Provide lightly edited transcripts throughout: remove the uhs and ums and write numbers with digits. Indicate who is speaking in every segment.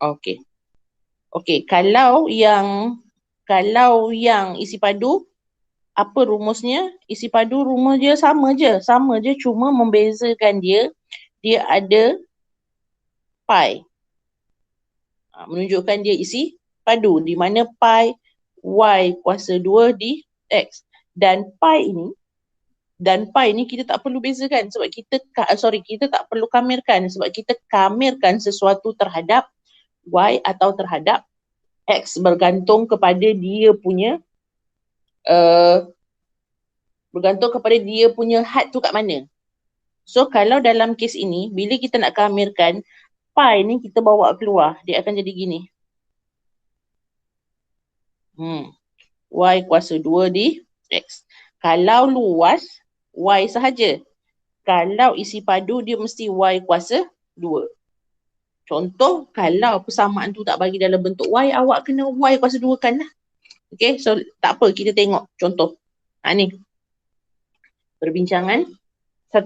Speaker 1: Okey. Okey, kalau yang isi padu, apa rumusnya? Isi padu rumus dia sama je, cuma membezakan dia ada pi. Menunjukkan dia isi padu di mana pi y kuasa 2 di x. Dan pi ini kita tak perlu bezakan sebab kita tak perlu kamirkan sebab kita kamirkan sesuatu terhadap y atau terhadap x bergantung kepada dia punya had tu kat mana. So kalau dalam kes ini bila kita nak kamirkan pi ni kita bawa keluar, dia akan jadi gini. Y kuasa 2 di x. Kalau luas y sahaja. Kalau isi padu dia mesti y kuasa 2. Contoh, kalau persamaan tu tak bagi dalam bentuk y, awak kena y kuasa 2 kan lah. Okay, so tak apa, kita tengok contoh. Ni. Perbincangan 1.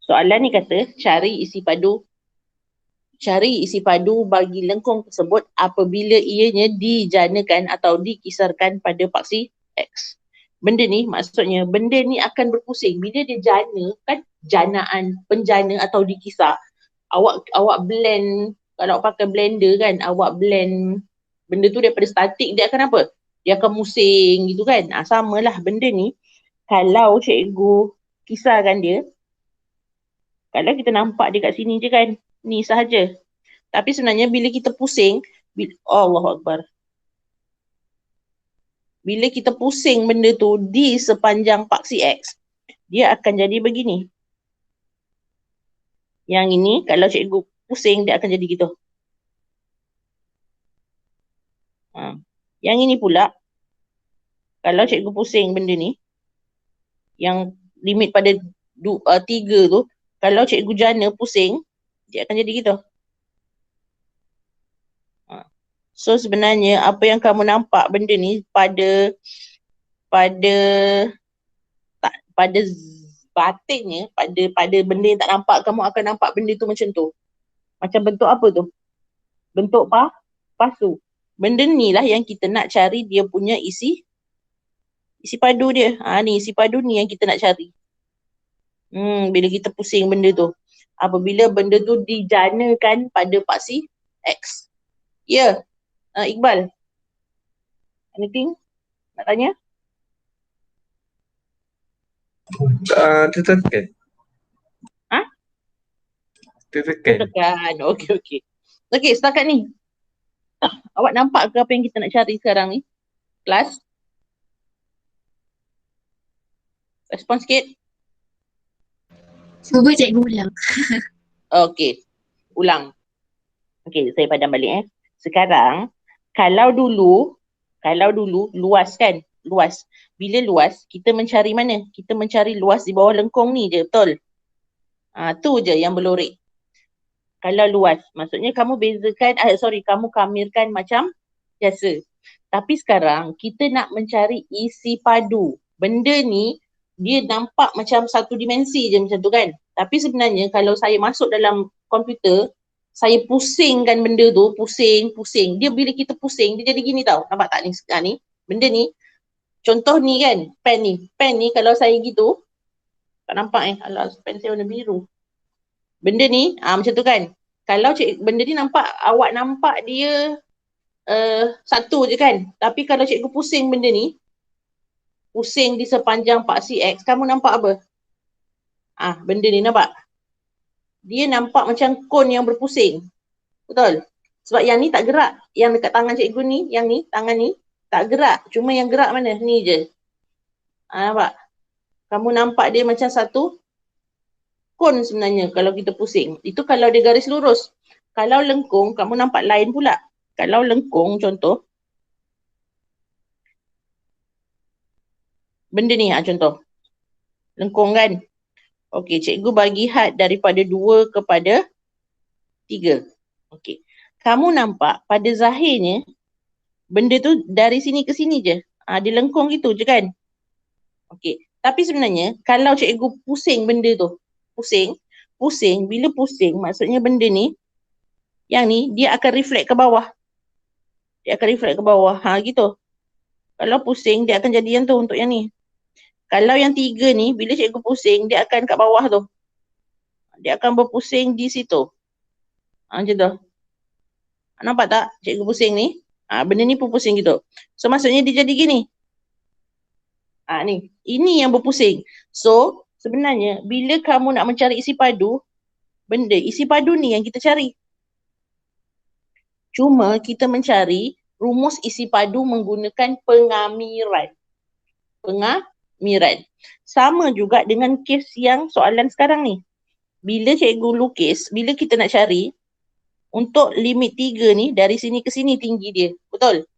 Speaker 1: Soalan ni kata, cari isi padu bagi lengkung tersebut apabila ianya dijanakan atau dikisarkan pada paksi X. Benda ni maksudnya, benda ni akan berpusing. Bila dia jana, kan penjana atau dikisar. Awak blend, kalau awak pakai blender kan, awak blend benda tu daripada statik, dia akan apa? Dia akan musing gitu kan. Samalah benda ni, kalau cikgu kisarkan dia, kalau kita nampak dia kat sini je kan, ni sahaja. Tapi sebenarnya bila kita pusing, Allahu Akbar. Bila kita pusing benda tu di sepanjang paksi X, dia akan jadi begini. Yang ini kalau cikgu pusing dia akan jadi gitu. Yang ini pula, kalau cikgu pusing benda ni, yang limit pada 3 tu, kalau cikgu jana pusing, dia akan jadi gitu. So sebenarnya apa yang kamu nampak benda ni pada batinnya, pada benda yang tak nampak, kamu akan nampak benda tu macam tu. Macam bentuk apa tu? Bentuk pasu. Benda ni lah yang kita nak cari dia punya isi padu dia. Ni isi padu ni yang kita nak cari. Bila kita pusing benda tu. Apabila benda tu dijanakan pada paksi X. Ya. Iqbal. Anything? Nak tanya?
Speaker 2: Tertekan.
Speaker 1: Tertekan. Okey. Okey, setakat ni. Awak nampak ke apa yang kita nak cari sekarang ni? Kelas? Respon sikit.
Speaker 3: Cuba cikgu ulang.
Speaker 1: Okey. Ulang. Okey, saya padam balik Sekarang, kalau dulu luas kan? Luas. Bila luas, kita mencari mana? Kita mencari luas di bawah lengkung ni je, betul? Tu je yang berlorek. Kalau luas, maksudnya kamu bezakan, kamu kamirkan macam biasa. Tapi sekarang, kita nak mencari isi padu. Benda ni, dia nampak macam satu dimensi je macam tu kan. Tapi sebenarnya, kalau saya masuk dalam komputer, saya pusingkan benda tu, pusing. Dia bila kita pusing, dia jadi gini tau. Nampak tak ni? Ni, benda ni. Contoh ni kan, pen ni kalau saya gitu, tak nampak alah, pen saya warna biru. Benda ni, macam tu kan. Kalau benda ni awak nampak dia satu je kan. Tapi kalau cikgu pusing benda ni, pusing di sepanjang paksi X, kamu nampak apa? Benda ni nampak? Dia nampak macam kon yang berpusing. Betul? Sebab yang ni tak gerak. Yang dekat tangan cikgu ni, yang ni, tangan ni, tak gerak. Cuma yang gerak mana? Ni je. Nampak? Kamu nampak dia macam satu kon sebenarnya kalau kita pusing. Itu kalau dia garis lurus. Kalau lengkung, kamu nampak lain pula. Kalau lengkung, contoh. Benda ni contoh. Lengkung kan? Okey, cikgu bagi had daripada 2 kepada 3. Okey. Kamu nampak pada zahirnya, benda tu dari sini ke sini je. Dia lengkung gitu je kan? Okey. Tapi sebenarnya, kalau cikgu pusing benda tu, pusing, bila pusing, maksudnya benda ni, Yang ni dia akan reflect ke bawah. Dia akan reflect ke bawah. Gitu. Kalau pusing dia akan jadi yang tu untuk yang ni. Kalau yang 3 ni bila cikgu pusing dia akan kat bawah tu. Dia akan berpusing di situ. Macam tu. Nampak tak cikgu pusing ni? Benda ni pun pusing gitu. So maksudnya dia jadi gini. Ni. Ini yang berpusing. So sebenarnya bila kamu nak mencari isi padu, benda isi padu ni yang kita cari. Cuma kita mencari rumus isi padu menggunakan pengamiran. Pengamiran. Sama juga dengan kes yang soalan sekarang ni. Bila cikgu lukis, bila kita nak cari, untuk limit 3 ni, dari sini ke sini tinggi dia. Betul?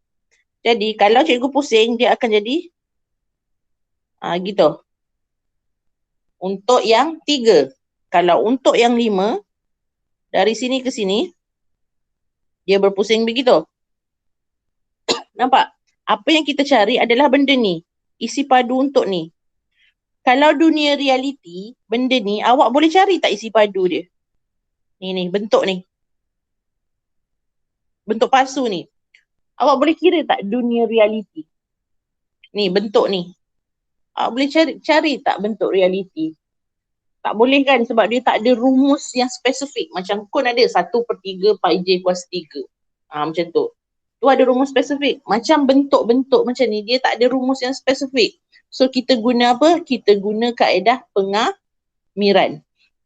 Speaker 1: Jadi, kalau cikgu pusing, dia akan jadi gitu. Untuk yang 3. Kalau untuk yang 5, dari sini ke sini, dia berpusing begitu. Nampak? Apa yang kita cari adalah benda ni. Isi padu untuk ni. Kalau dunia realiti, benda ni, awak boleh cari tak isi padu dia? Ni, bentuk ni. Bentuk pasu ni. Awak boleh kira tak dunia realiti? Ni, bentuk ni. Awak boleh cari tak bentuk realiti? Tak boleh kan sebab dia tak ada rumus yang spesifik. Macam kon ada 1/3 pi j kuasa 3. Macam tu. Tu ada rumus spesifik. Macam bentuk-bentuk macam ni, dia tak ada rumus yang spesifik. So kita guna apa? Kita guna kaedah pengamiran.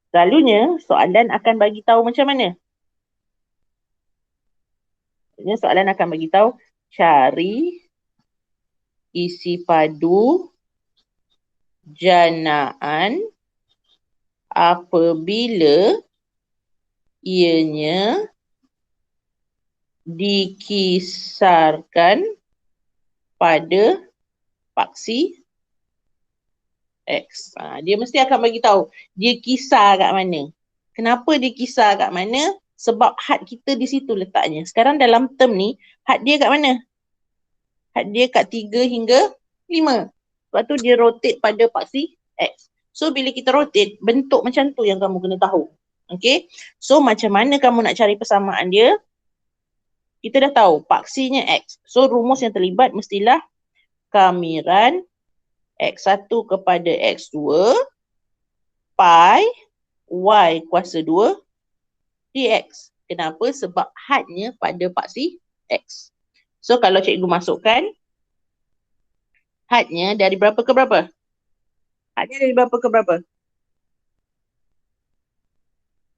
Speaker 1: Selalunya soalan akan bagi tahu macam mana? Soalan akan bagi tahu cari isi padu janaan apabila ianya dikisarkan pada paksi X. Dia mesti akan bagi tahu dia kisar kat mana. Kenapa dia kisar kat mana? Sebab had kita di situ letaknya. Sekarang dalam term ni, had dia kat mana? Had dia kat 3 hingga 5. Sebab tu dia rotate pada paksi X. So bila kita rotate, bentuk macam tu yang kamu kena tahu. Okay. So macam mana kamu nak cari persamaan dia? Kita dah tahu paksinya X. So rumus yang terlibat mestilah kamiran X1 kepada X2 pi Y kuasa 2 dx. Kenapa? Sebab hadnya pada paksi X. So kalau cikgu masukkan, hadnya dari berapa ke berapa? Hadnya dari berapa ke berapa?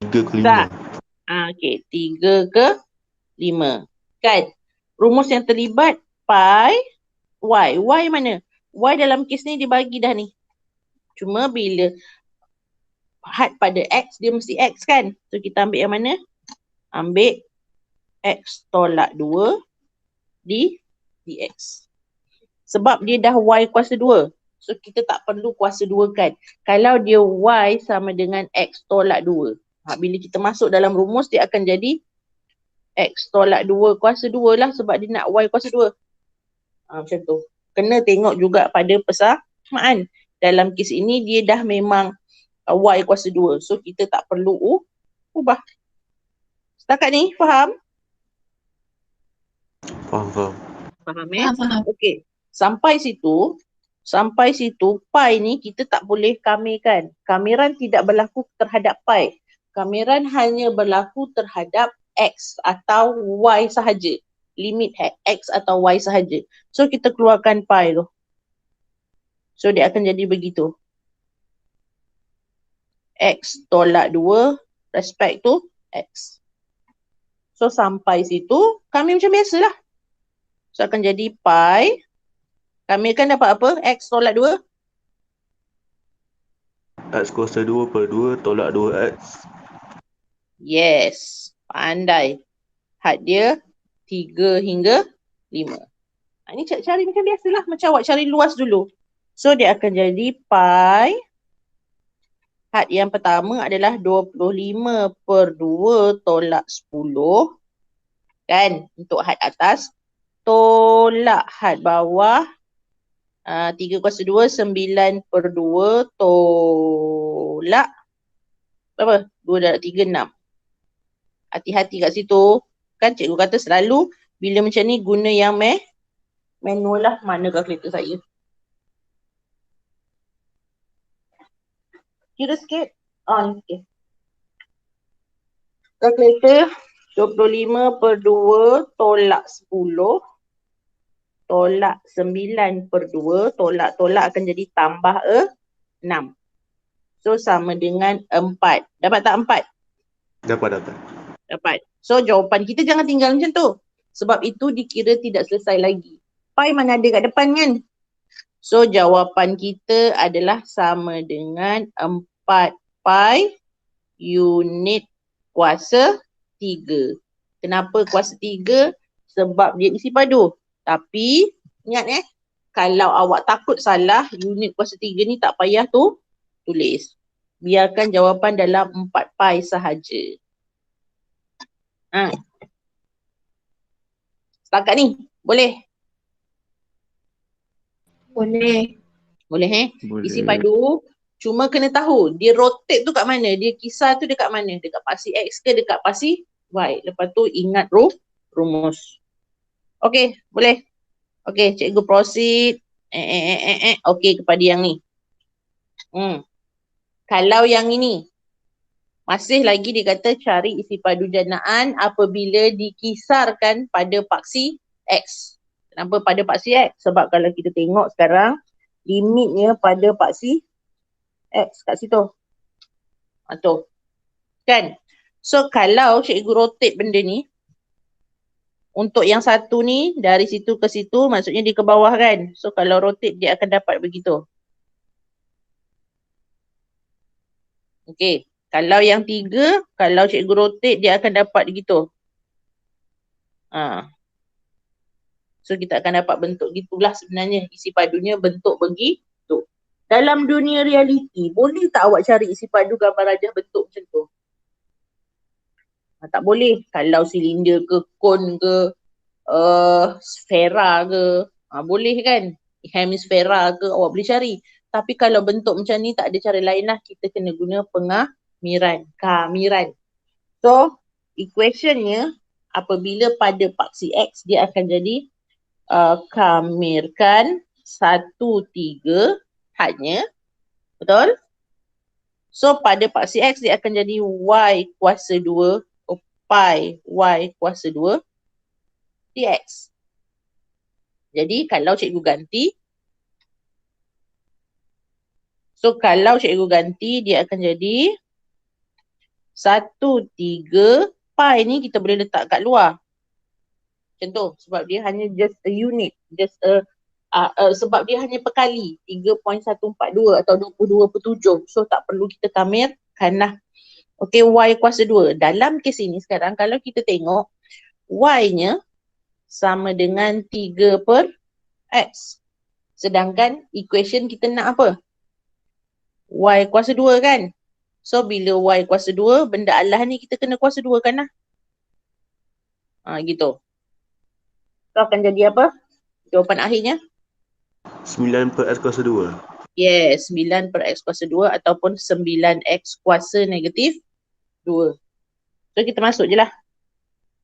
Speaker 2: 3 ke 5.
Speaker 1: Okey, 3 ke 5. Kan? Rumus yang terlibat pi Y. Y mana? Y dalam kes ni dia bagi dah ni. Cuma bila had pada X, dia mesti X kan? So kita ambil yang mana? Ambil X tolak 2 di dx. Sebab dia dah Y kuasa 2. So kita tak perlu kuasa 2 kan. Kalau dia Y sama dengan X tolak 2. Bila kita masuk dalam rumus, dia akan jadi X tolak 2 kuasa 2 lah sebab dia nak Y kuasa 2. Macam tu. Kena tengok juga pada persamaan. Dalam kes ini dia dah memang Y kuasa 2. So kita tak perlu ubah. Setakat ni faham?
Speaker 2: Faham.
Speaker 1: Faham
Speaker 3: Faham.
Speaker 1: Okey. Sampai situ pi ni kita tak boleh kamirkan. Kamiran tidak berlaku terhadap pi. Kamiran hanya berlaku terhadap X atau Y sahaja. Limit X atau Y sahaja. So kita keluarkan pi tu. So dia akan jadi begitu. X tolak 2 respect to X. So sampai situ kami macam biasalah. So akan jadi pi. Kami akan dapat apa? X tolak 2.
Speaker 2: X kuasa 2 per 2 tolak 2X.
Speaker 1: Yes. Pandai. Had dia 3 hingga 5. Ini cari macam biasalah. Macam awak cari luas dulu. So dia akan jadi pi. Had yang pertama adalah 25 per 2 tolak 10. Kan? Untuk had atas. Tolak had bawah. 3 kuasa 2, 9 per 2 tolak berapa? 2 darab 3, 6. Hati-hati kat situ. Kan cikgu kata selalu bila macam ni guna yang manual lah. Mana kalkulator saya? Kira sikit. Okay. Kalkulator 25/2 tolak 10 tolak 9/2 tolak akan jadi tambah 6. So sama dengan 4. Dapat tak 4? Dapat. So jawapan kita jangan tinggal macam tu. Sebab itu dikira tidak selesai lagi. Pi mana ada kat depan kan? So jawapan kita adalah sama dengan 4 pi unit kuasa 3. Kenapa kuasa 3? Sebab dia isi padu. Tapi ingat kalau awak takut salah, unit kuasa 3 ni tak payah tulis. Biarkan jawapan dalam 4 pi sahaja. Setakat ni, boleh?
Speaker 3: Boleh.
Speaker 1: Boleh
Speaker 2: Boleh.
Speaker 1: Isi padu. Cuma kena tahu, dia rotate tu kat mana? Dia kisar tu dekat mana? Dekat pasi X ke dekat pasi Y? Lepas tu ingat rumus. Okey, boleh? Okey, cikgu proceed. Okey, kepada yang ni. Kalau yang ini, masih lagi dia kata cari isi padu janaan apabila dikisarkan pada paksi X. Kenapa pada paksi X? Sebab kalau kita tengok sekarang, limitnya pada paksi X kat situ. Tu. Kan? So kalau cikgu rotate benda ni, untuk yang satu ni, dari situ ke situ, maksudnya dia ke bawah kan? So kalau rotate, dia akan dapat begitu. Okey. Kalau yang 3, kalau cikgu rotate, dia akan dapat begitu. So kita akan dapat bentuk gitulah sebenarnya. Isi padunya bentuk begitu. Dalam dunia realiti, boleh tak awak cari isi padu gambar rajah bentuk macam tu? Tak boleh. Kalau silinder ke, kon ke, sfera ke, boleh kan? Hemisfera ke, awak boleh cari. Tapi kalau bentuk macam ni tak ada cara lain lah. Kita kena guna kamiran. So, equationnya apabila pada paksi X, dia akan jadi kamirkan 1, 3 hanya. Betul? So, pada paksi X, dia akan jadi Y kuasa 2 pi Y kuasa 2 dx. Jadi, kalau cikgu ganti, dia akan jadi 1, 3 pi ni kita boleh letak kat luar. Macam tu. Sebab dia hanya just a unit. Sebab dia hanya perkali 3.142 atau 22/7. So tak perlu kita kamirkan lah. Okey, Y kuasa 2. Dalam kes ini sekarang kalau kita tengok Y-nya sama dengan 3/X. Sedangkan equation kita nak apa? Y kuasa 2 kan? So bila Y kuasa 2, benda Allah ni kita kena kuasa 2 kan lah. Gitu. So akan jadi apa? Jawapan akhirnya?
Speaker 2: 9/X kuasa 2.
Speaker 1: Yes, 9/X kuasa 2 ataupun 9X kuasa negatif 2. So kita masuk je lah.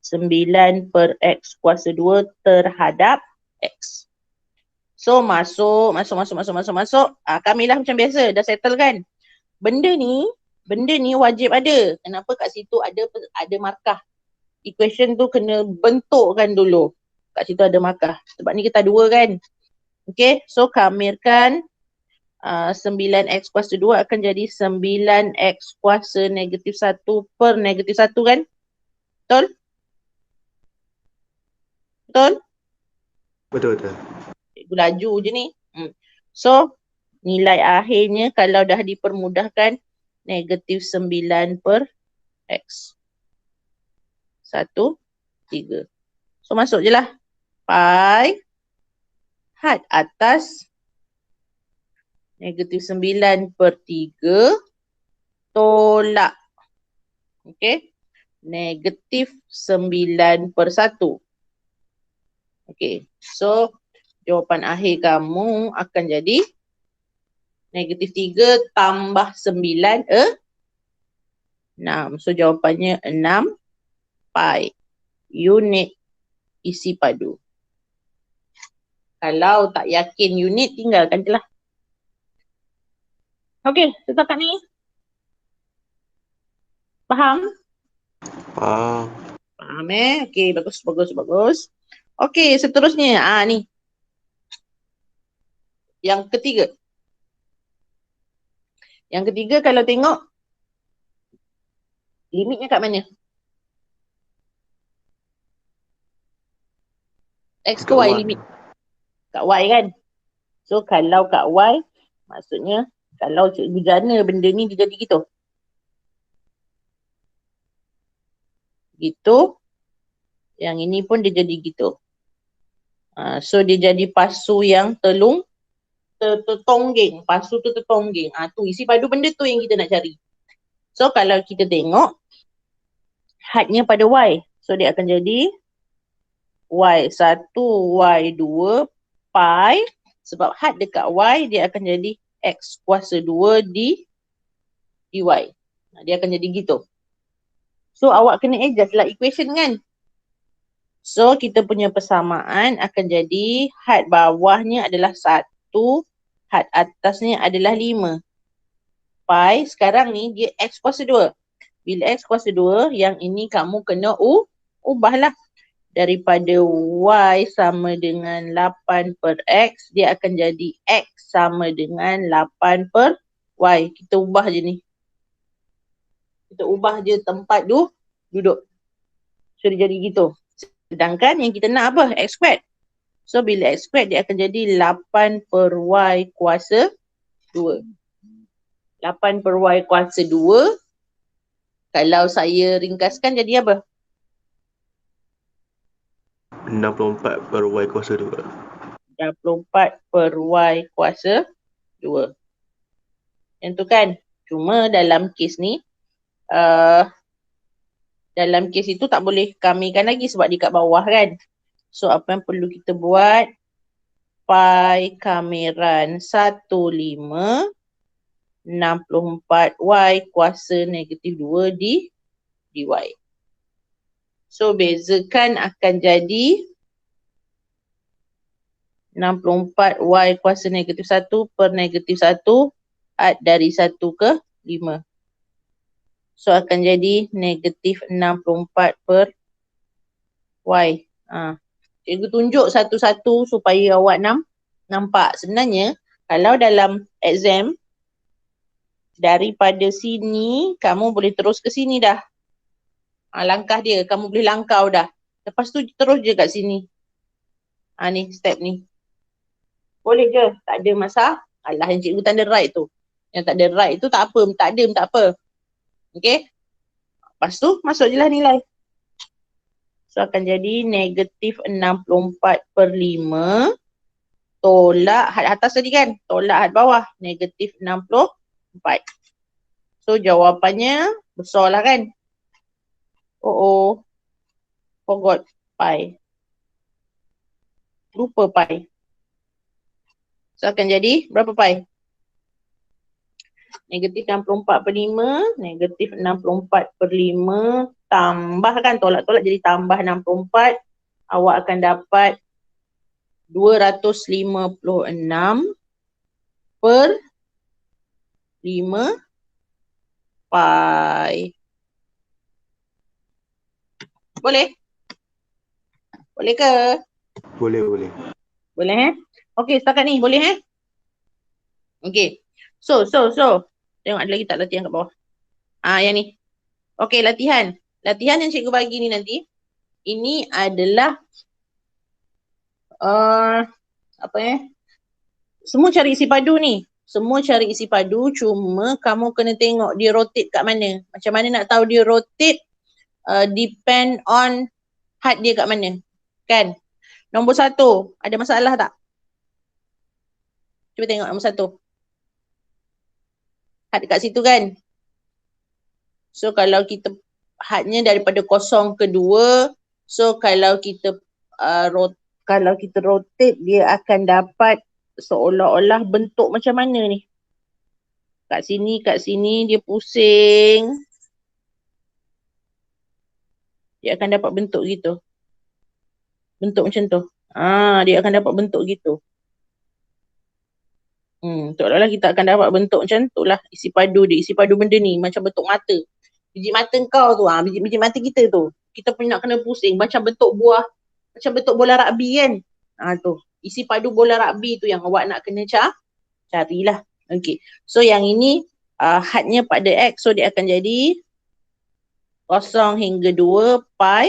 Speaker 1: 9/X kuasa 2 terhadap X. So masuk. Kamilah macam biasa, dah settle kan? Benda ni wajib ada. Kenapa kat situ ada markah? Equation tu kena bentukkan dulu. Kat situ ada markah. Sebab ni kita dua kan? Okay, so kamirkan 9X kuasa 2 akan jadi 9X kuasa negatif 1 per negatif 1 kan? Betul? Betul?
Speaker 2: Betul.
Speaker 1: Cikgu laju je ni. So, nilai akhirnya kalau dah dipermudahkan negatif 9/X. 1, 3. So, masuk je lah. Pi had atas negatif 9/3 tolak. Okay. Negatif 9/1. Okay. So, jawapan akhir kamu akan jadi negatif 3 tambah 9, 6. So, jawapannya 6 pi. Unit isi padu. Kalau tak yakin unit, tinggalkan je lah. Okey, setakat ni. Faham?
Speaker 2: Faham.
Speaker 1: Faham Okey, bagus. Okey, seterusnya. Ni. Yang ketiga. Yang ketiga kalau tengok limitnya kat mana? X ke Y limit? Kat Y kan? So kalau kat Y, maksudnya kalau cikgu jana benda ni dia jadi gitu. Gitu. Yang ini pun dia jadi gitu. So dia jadi pasu yang tertongging. Pasu tu tertongging. Tu isi padu benda tu yang kita nak cari. So kalau kita tengok hadnya pada Y. So dia akan jadi Y1, Y2, pi. Sebab had dekat Y dia akan jadi X kuasa 2 dy. Dia akan jadi gitu. So awak kena adjust lah equation kan. So kita punya persamaan akan jadi had bawahnya adalah 1, had atasnya adalah 5. Pi sekarang ni dia X kuasa 2. Bila X kuasa 2, yang ini kamu kena ubahlah. Daripada Y sama dengan 8 per X, dia akan jadi X sama dengan 8 per Y. Kita ubah je ni. Kita ubah je tempat duduk. So dia jadi gitu. Sedangkan yang kita nak apa? X squared. So bila X squared dia akan jadi 8 per Y kuasa 2. 8 per Y kuasa 2. Kalau saya ringkaskan jadi apa?
Speaker 2: 64 per Y kuasa 2.
Speaker 1: 64 per Y kuasa 2. Yang tu kan. Cuma dalam kes ni, dalam kes itu tak boleh kamikan lagi sebab dia kat bawah kan. So apa yang perlu kita buat? Pi kamiran 15 64Y kuasa negatif 2 dy. So bezakan akan jadi 64Y kuasa negatif 1 per negatif 1 dari 1 ke 5. So akan jadi negatif 64 per Y. Cikgu tunjuk satu-satu supaya awak nampak. Sebenarnya kalau dalam exam daripada sini kamu boleh terus ke sini dah. Langkah dia kamu boleh langkau dah. Lepas tu terus je kat sini. Ni step ni. Boleh je, tak ada masalah. Alah yang cikgu tanda right tu. Yang tak ada right tu tak apa, tak apa. Okey? Lepas tu masuk je lah nilai. So akan jadi negatif 64 per 5 tolak had atas tadi kan? Tolak had bawah. Negatif 64. So jawapannya besar lah kan? Forgot pi. Lupa pi. So akan jadi berapa pi? Negatif 64 per 5. Negatif 64 per 5. Tambahkan tolak-tolak jadi tambah 64. Awak akan dapat 256 per 5 pi. Boleh? Boleh ke?
Speaker 2: Boleh.
Speaker 1: Boleh Okey, setakat ni boleh Okey. So. Tengok ada lagi tak latihan kat bawah. Yang ni. Okey, latihan. Latihan yang cikgu bagi ni nanti. Ini adalah semua cari isi padu ni. Semua cari isi padu, cuma kamu kena tengok dia rotate kat mana. Macam mana nak tahu dia rotate? Depend on had dia kat mana. Kan? Nombor 1, ada masalah tak? Cuba tengok nombor 1. Had dekat situ kan? So kalau kita hadnya daripada 0 ke 2, so kalau kita rotate dia akan dapat seolah-olah bentuk macam mana ni. Kat sini dia pusing. Dia akan dapat bentuk gitu. Bentuk macam tu. Dia akan dapat bentuk gitu. Seolah-olah kita akan dapat bentuk macam tu lah. Isi padu dia. Isi padu benda ni macam bentuk mata. Biji mata kau tu, biji mata kita tu. Kita pun nak kena pusing. Macam bentuk buah. Macam bentuk bola rugby kan. Tu. Isi padu bola rugby tu yang awak nak kena carilah. Okay. So yang ini hadnya pada X. So dia akan jadi 0 hingga 2 pi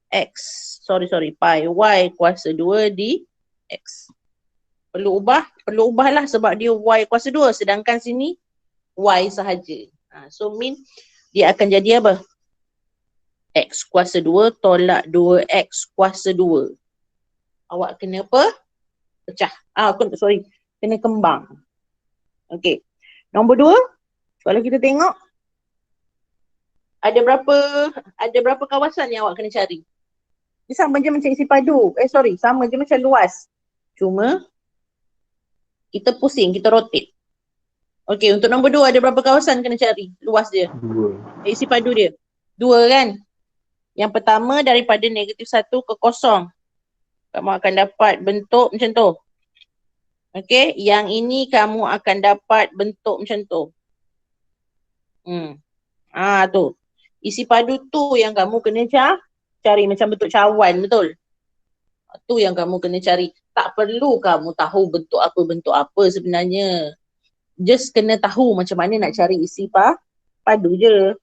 Speaker 1: X. Sorry. Pi Y kuasa 2 di X. Perlu ubahlah sebab dia Y kuasa 2. Sedangkan sini Y sahaja. So mean dia akan jadi apa? X kuasa 2 tolak 2X kuasa 2. Awak kena apa? Pecah. Kena kembang. Okay. Nombor 2. Kalau kita tengok ada berapa kawasan yang awak kena cari? Dia sama je macam isi padu. Sama je macam luas. Cuma kita pusing, kita rotate. Okay, untuk nombor 2 ada berapa kawasan kena cari? Luas dia.
Speaker 2: 2.
Speaker 1: Isi padu dia. 2 kan? Yang pertama daripada -1 ke 0. Kamu akan dapat bentuk macam tu. Okay, yang ini kamu akan dapat bentuk macam tu. Tu. Isi padu tu yang kamu kena cari macam bentuk cawan, betul? Tu yang kamu kena cari. Tak perlu kamu tahu bentuk apa sebenarnya. Just kena tahu macam mana nak cari isi padu je.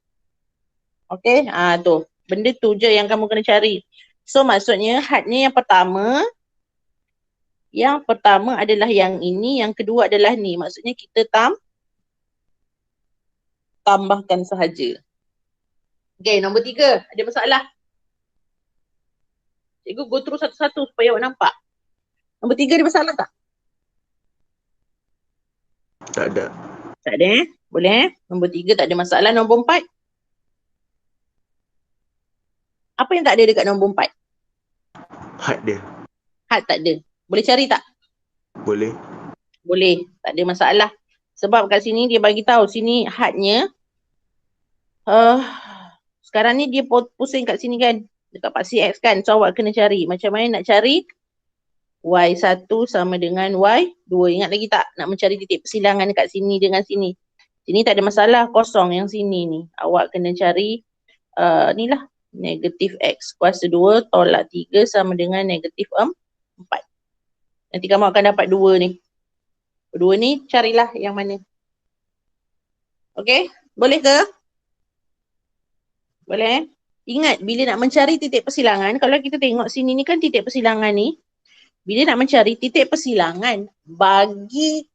Speaker 1: Okay, tu. Benda tu je yang kamu kena cari. So maksudnya hadnya yang pertama adalah yang ini, yang kedua adalah ni. Maksudnya kita tambahkan sahaja. Okay, nombor 3. Ada masalah? Cikgu go through satu-satu supaya awak nampak. Nombor 3 ada masalah tak?
Speaker 2: Tak ada.
Speaker 1: Tak ada Boleh Nombor 3 tak ada masalah. Nombor 4. Apa yang tak ada dekat nombor 4?
Speaker 2: Had dia.
Speaker 1: Had tak ada. Boleh cari tak?
Speaker 2: Boleh.
Speaker 1: Boleh. Tak ada masalah. Sebab kat sini dia bagi tahu sini hadnya. Sekarang ni dia pusing kat sini kan. Dekat paksi X kan. So awak kena cari. Macam mana nak cari? Y1 sama dengan Y2. Ingat lagi tak? Nak mencari titik persilangan dekat sini dengan sini. Sini tak ada masalah. Kosong yang sini ni. Awak kena cari ni lah. Negatif X kuasa 2 tolak 3 sama dengan negatif 4. Nanti kamu akan dapat 2 ni. 2 ni carilah yang mana. Okay? Boleh ke? Boleh? Ingat, bila nak mencari titik persilangan, kalau kita tengok sini ni kan titik persilangan ni. Bila nak mencari titik persilangan, bagi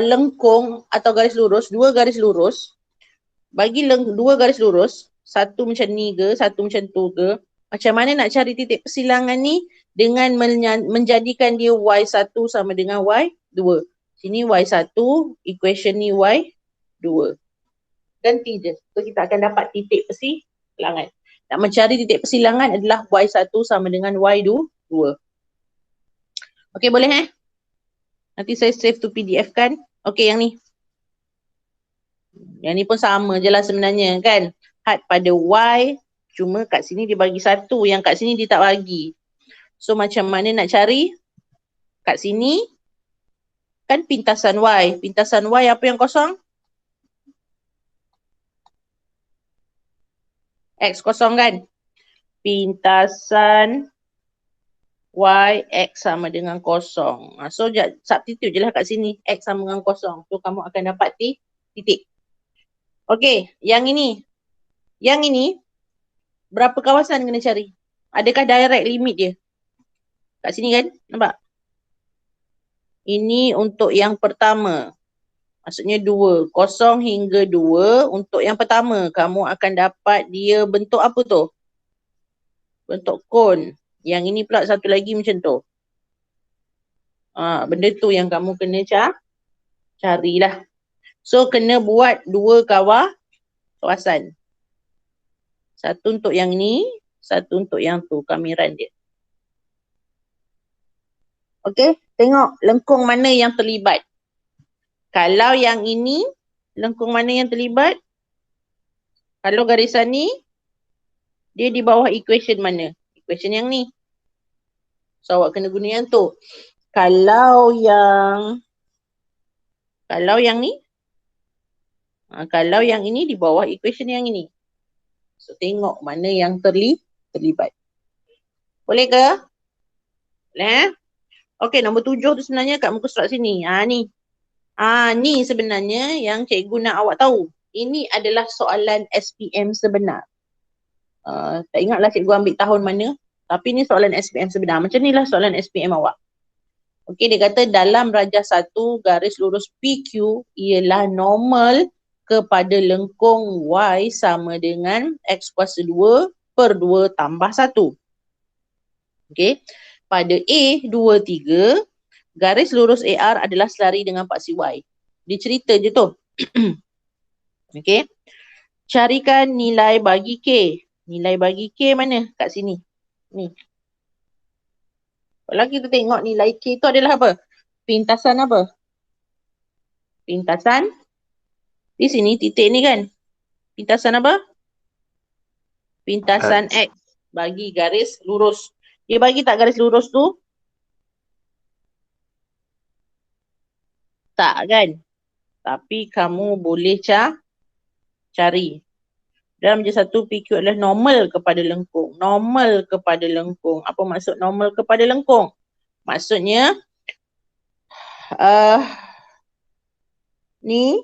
Speaker 1: lengkung atau garis lurus, 2 garis lurus. Bagi 2 garis lurus, satu macam ni ke, satu macam tu ke. Macam mana nak cari titik persilangan ni dengan menjadikan dia Y1 sama dengan Y2. Sini Y1, equation ni Y2. Ganti je. So kita akan dapat titik persilangan. Nak mencari titik persilangan adalah Y1 sama dengan Y2. Okey, boleh Nanti saya save to PDF kan. Okey, yang ni. Yang ni pun sama je lah sebenarnya kan. Had pada Y, cuma kat sini dia bagi 1. Yang kat sini dia tak bagi. So macam mana nak cari? Kat sini, kan pintasan Y. Pintasan Y apa yang kosong? X kosong kan? Pintasan Y, X sama dengan kosong. So substitute je lah kat sini. X sama dengan kosong. So kamu akan dapat titik. Okey, yang ini. Yang ini, berapa kawasan kena cari? Adakah direct limit dia? Kat sini kan? Nampak? Ini untuk yang pertama. Maksudnya 2. 0 hingga 2. Untuk yang pertama, kamu akan dapat dia bentuk apa tu? Bentuk kon. Yang ini pula satu lagi macam tu. Benda tu yang kamu kena carilah. So, kena buat 2 kawasan. Satu untuk yang ni, satu untuk yang tu. Kami run dia. Okey, tengok lengkung mana yang terlibat. Kalau yang ini, lengkung mana yang terlibat? Kalau garisan ni, Dia di bawah equation mana? Equation yang ni. So awak kena guna yang tu. Kalau yang ni, kalau yang ini di bawah equation yang ini. So tengok mana yang terlibat. Boleh ke? Boleh? Okey, nombor 7 tu sebenarnya kat muka surat sini. Ni. Ni sebenarnya yang cikgu nak awak tahu. Ini adalah soalan SPM sebenar. Tak ingatlah cikgu ambil tahun mana. Tapi ni soalan SPM sebenar. Macam ni lah soalan SPM awak. Okey, dia kata dalam rajah 1 garis lurus PQ ialah normal kepada lengkung Y sama dengan X kuasa 2 per 2 tambah 1. Okey, pada A2, 3, garis lurus AR adalah selari dengan paksi Y. Dia cerita je tu. Okey, carikan nilai bagi K. Nilai bagi K mana? Kat sini. Ni. Kalau kita tengok nilai K tu adalah apa? Pintasan apa? Pintasan. Di sini titik ni kan. Pintasan apa? Pintasan X bagi garis lurus. Dia bagi tak garis lurus tu? Tak kan? Tapi kamu boleh cari. Dalam rajah 1 PQ adalah normal kepada lengkung. Normal kepada lengkung. Apa maksud normal kepada lengkung? Maksudnya ni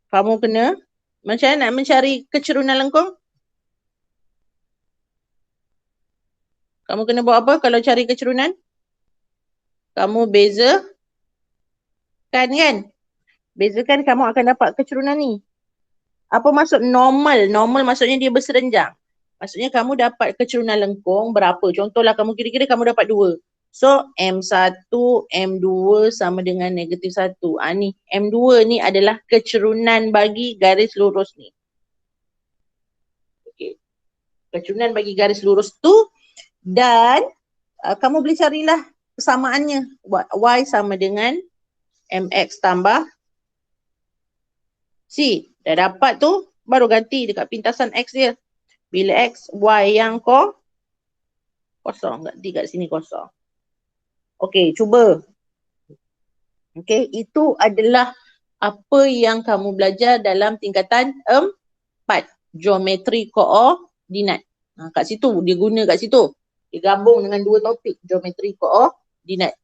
Speaker 1: kamu kena macam mana nak mencari kecerunan lengkung? Kamu kena buat apa kalau cari kecerunan? Kamu bezakan kan? Bezakan kamu akan dapat kecerunan ni. Apa maksud normal? Normal maksudnya dia berserenjang. Maksudnya kamu dapat kecerunan lengkung berapa? Contohlah kamu kira-kira kamu dapat 2. So M1, M2 sama dengan negatif 1. Ni M2 ni adalah kecerunan bagi garis lurus ni. Okay. Kecerunan bagi garis lurus tu dan kamu boleh carilah persamaannya. Y sama dengan MX tambah C. Dah dapat tu, baru ganti dekat pintasan X dia. Bila X, Y yang kosong. Ganti kat sini kosong. Okey, cuba. Okey, itu adalah apa yang kamu belajar dalam tingkatan 4. Geometri koordinat. Kat situ, dia guna kat situ. Dia gabung dengan 2 topik. Geometri koordinat.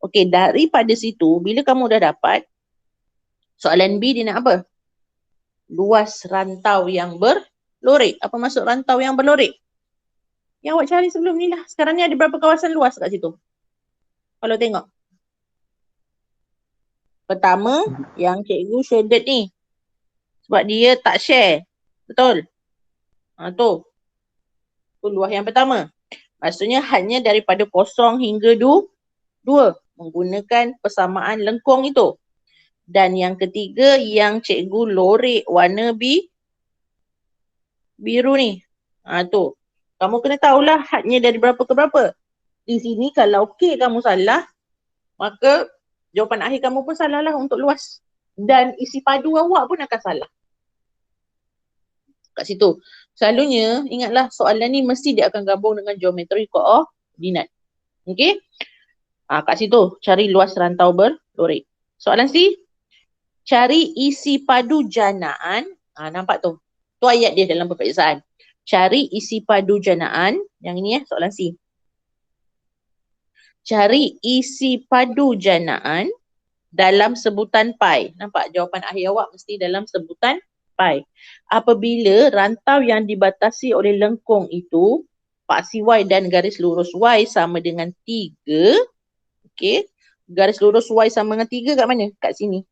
Speaker 1: Okey, daripada situ, bila kamu dah dapat, soalan B dia nak apa? Luas rantau yang berlorik. Apa maksud rantau yang berlorik? Yang awak cari sebelum ni lah. Sekarang ni ada berapa kawasan luas kat situ? Kalau tengok. Pertama, yang cikgu shaded ni. Sebab dia tak share. Betul? Tu. Tu luas yang pertama. Maksudnya hanya daripada 0 hingga 2 menggunakan persamaan lengkung itu. Dan yang ketiga, yang cikgu lorek warna biru ni. Tu. Kamu kena tahulah hadnya dari berapa ke berapa. Di sini kalau K kamu salah, maka jawapan akhir kamu pun salah lah untuk luas. Dan isi padu awak pun akan salah. Kat situ. Selalunya, ingatlah soalan ni mesti dia akan gabung dengan geometri koordinat. Okey? Kat situ, cari luas rantau berlorik. Soalan C, cari isi padu janaan. Nampak tu? Tu ayat dia dalam peperiksaan. Cari isi padu janaan. Yang ini soalan C. Cari isi padu janaan dalam sebutan pi. Nampak jawapan akhir awak mesti dalam sebutan pi. Apabila rantau yang dibatasi oleh lengkung itu, paksi Y dan garis lurus Y sama dengan 3. Okey. Garis lurus Y sama dengan 3 kat mana? Kat sini.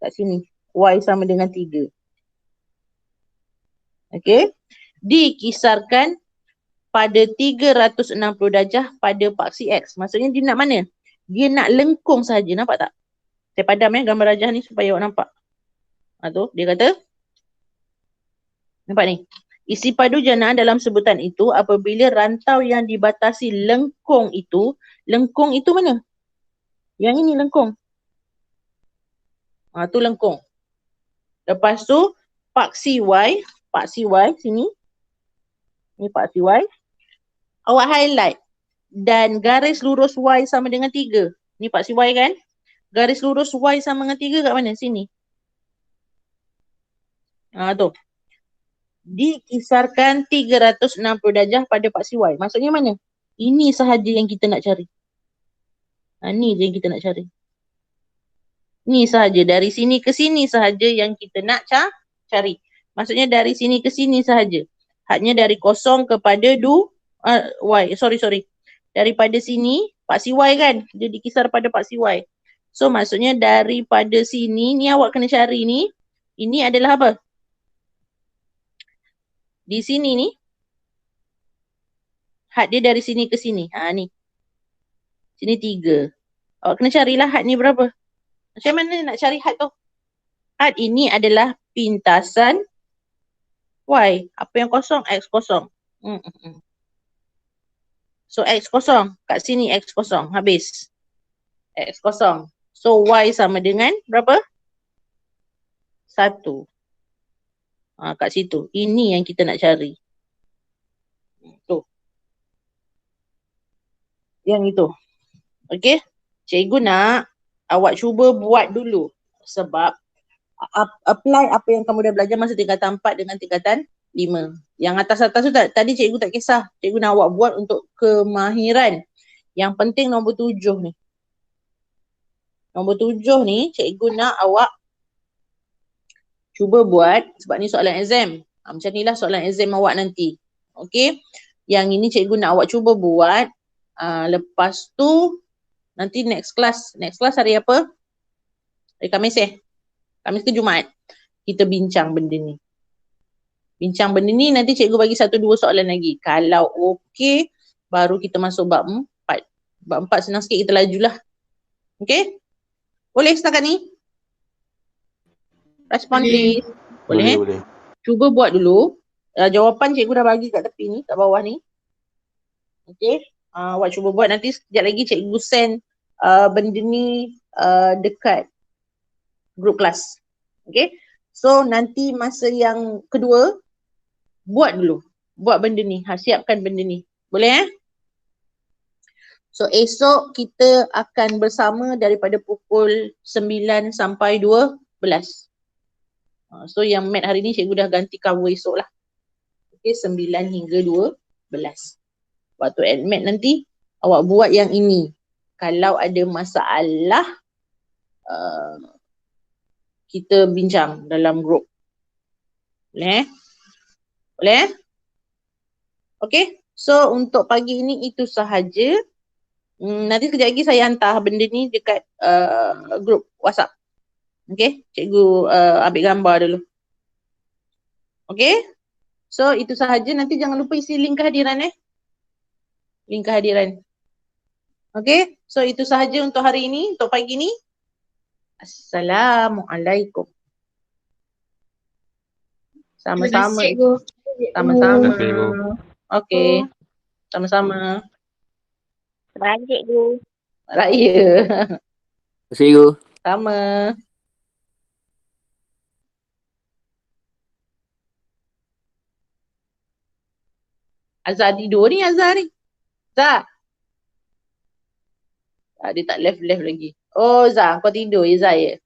Speaker 1: Kat sini. Y sama dengan 3. Okey. Dikisarkan pada 360 darjah pada paksi X. Maksudnya dia nak mana? Dia nak lengkung saja. Nampak tak? Saya padam gambar rajah ni supaya awak nampak. Tu dia kata. Nampak ni. Isi padu janaan dalam sebutan itu apabila rantau yang dibatasi lengkung itu mana? Yang ini lengkung. Tu lengkung. Lepas tu paksi Y sini. Ni paksi Y. Awak highlight. Dan garis lurus Y sama dengan 3. Ni paksi Y kan? Garis lurus Y sama dengan 3 kat mana? Sini. Tu. Dikisarkan 360 darjah pada paksi Y. Maksudnya mana? Ini sahaja yang kita nak cari. Ni je yang kita nak cari. Ni sahaja. Dari sini ke sini sahaja yang kita nak cari. Maksudnya dari sini ke sini sahaja. Hadnya dari kosong kepada Y. Sorry. Daripada sini, paksi Y kan? Dia dikisar pada paksi Y. So maksudnya daripada sini, ni awak kena cari ni. Ini adalah apa? Di sini ni. Had dia dari sini ke sini. Ni. Sini 3. Awak kena carilah had ni berapa. Macam mana nak cari had tu? Had ini adalah pintasan Y. Apa yang kosong? X kosong. So X kosong. Kat sini X kosong. Habis. X kosong. So Y sama dengan berapa? 1. Kat situ. Ini yang kita nak cari. Tu. Yang itu. Okey. Cikgu nak awak cuba buat dulu. Sebab apply apa yang kamu dah belajar masa tingkatan 4 dengan tingkatan 5. Yang atas-atas tu tadi cikgu tak kisah. Cikgu nak awak buat untuk kemahiran. Yang penting nombor 7 ni. Nombor 7 ni cikgu nak awak cuba buat sebab ni soalan exam. Macam ni lah soalan exam awak nanti. Okey. Yang ini cikgu nak awak cuba buat. Lepas tu nanti next class. Next class hari apa? Hari Khamis Khamis ke Jumaat. Kita bincang benda ni. Bincang benda ni nanti cikgu bagi 1-2 soalan lagi. Kalau okey, baru kita masuk bab 4. Bab 4 senang sikit, kita lajulah. Okey? Boleh setakat ni? Respon please. Boleh? Cuba buat dulu. Jawapan cikgu dah bagi kat tepi ni, kat bawah ni. Okey? Awak cuba buat, nanti sekejap lagi cikgu send benda ni dekat group kelas. Okay. So nanti masa yang kedua, buat dulu. Buat benda ni. Siapkan benda ni. Boleh So esok kita akan bersama daripada pukul 9 sampai 12. So yang mat hari ni cikgu dah ganti cover esok lah. Okay, 9 hingga 12. Waktu admit nanti, awak buat yang ini. Kalau ada masalah, kita bincang dalam grup. Boleh? Boleh? Okay. So untuk pagi ini itu sahaja. Nanti sekejap lagi saya hantar benda ni dekat grup WhatsApp. Okay. Cikgu ambil gambar dulu. Okay. So itu sahaja. Nanti jangan lupa isi link kehadiran link kehadiran. Okay. So itu sahaja untuk hari ini. Untuk pagi ini. Assalamualaikum. Sama-sama. Sama-sama. Okey. Sama-sama.
Speaker 3: Terima kasih cikgu.
Speaker 1: Raya.
Speaker 4: Terima kasih cikgu.
Speaker 1: Sama. Azhar tidur ni Azhar ni. Azhar. Dia tak left lagi. Oh Zah, kau tidur je Zah ya?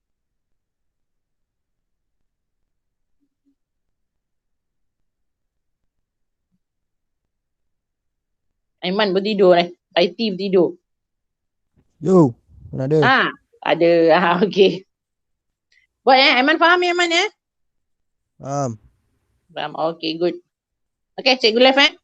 Speaker 1: Aiman pun tidur IT pun tidur.
Speaker 5: Yo, mana ada?
Speaker 1: Ada. Okey. Buat Aiman faham Aiman
Speaker 5: Faham.
Speaker 1: Faham. Okey, good. Okey, cikgu left